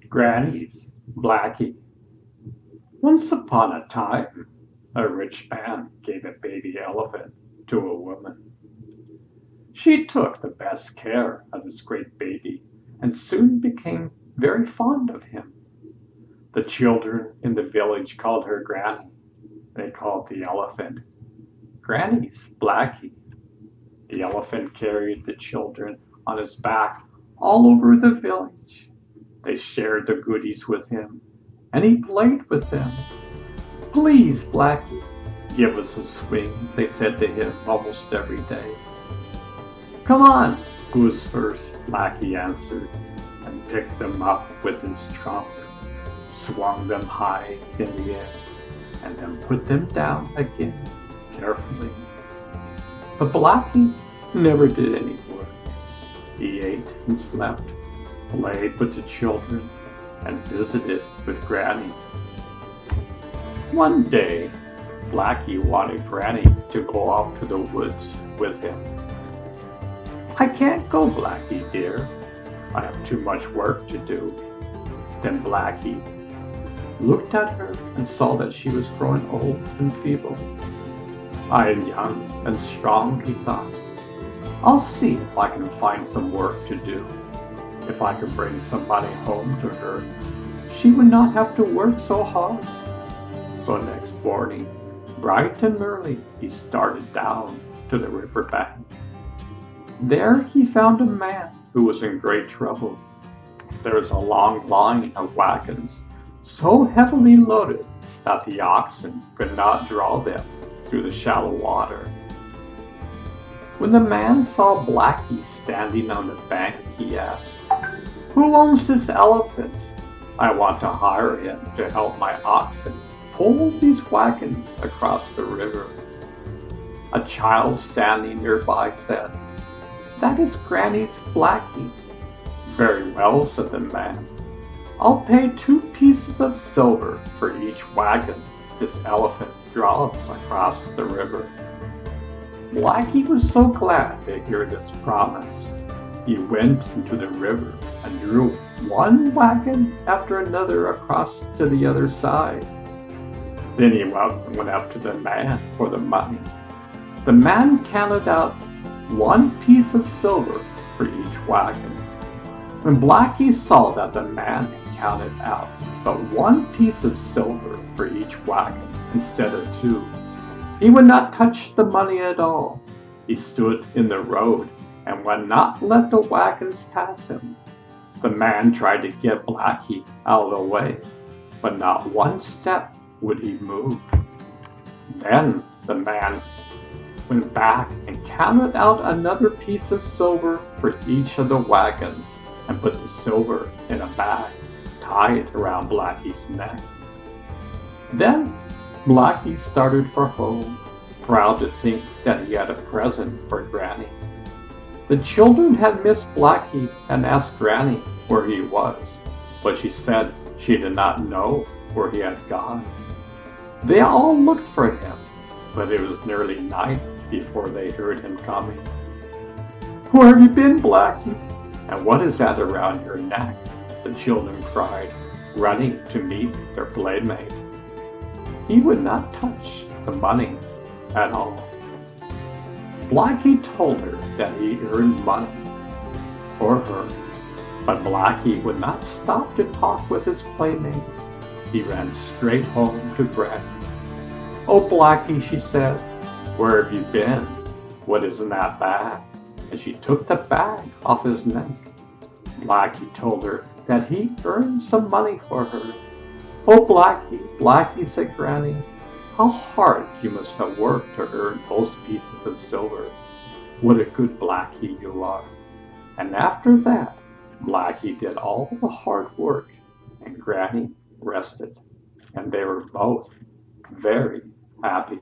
Granny's Blackie. Once upon a time, a rich man gave a baby elephant to a woman. She took the best care of this great baby and soon became very fond of him. The children in the village called her Granny. They called the elephant Granny's Blackie. The elephant carried the children on his back all over the village. They shared the goodies with him, and he played with them. Please, Blackie, give us a swing, they said to him almost every day. Come on, who's first? Blackie answered, and picked them up with his trunk, swung them high in the air, and then put them down again carefully. But Blackie never did any work. He ate and slept, played with the children, and visited with Granny. One day, Blackie wanted Granny to go out to the woods with him. I can't go, Blackie dear. I have too much work to do. Then Blackie looked at her and saw that she was growing old and feeble. I am young and strong, he thought. I'll see if I can find some work to do. If I could bring somebody home to her, she would not have to work so hard. So next morning, bright and early, he started down to the river bank. There he found a man who was in great trouble. There was a long line of wagons, so heavily loaded that the oxen could not draw them through the shallow water. When the man saw Blackie standing on the bank, he asked, Who owns this elephant? I want to hire him to help my oxen pull these wagons across the river. A child standing nearby said, That is Granny's Blackie. Very well, said the man. I'll pay 2 pieces of silver for each wagon this elephant draws across the river. Blackie was so glad to hear this promise. He went into the river and drew one wagon after another across to the other side. Then he went up to the man for the money. The man counted out 1 piece of silver for each wagon. When Blackie saw that the man had counted out but 1 piece of silver for each wagon instead of 2, he would not touch the money at all. He stood in the road and would not let the wagons pass him. The man tried to get Blackie out of the way, but not 1 step would he move. Then the man went back and counted out another piece of silver for each of the wagons and put the silver in a bag, tied around Blackie's neck. Then Blackie started for home, proud to think that he had a present for Granny. The children had missed Blackie and asked Granny where he was, but she said she did not know where he had gone. They all looked for him, but it was nearly night before they heard him coming. Where have you been, Blackie? And what is that around your neck? The children cried, running to meet their playmate. He would not touch the money at all. Blackie told her that he earned money for her, but Blackie would not stop to talk with his playmates. He ran straight home to Granny. Oh, Blackie, she said, where have you been? What is in that bag? And she took the bag off his neck. Blackie told her that he earned some money for her. Oh, Blackie, Blackie, said Granny, how hard you must have worked to earn those pieces of silver. What a good Blackie you are. And after that, Blackie did all the hard work, and Granny rested, and they were both very happy.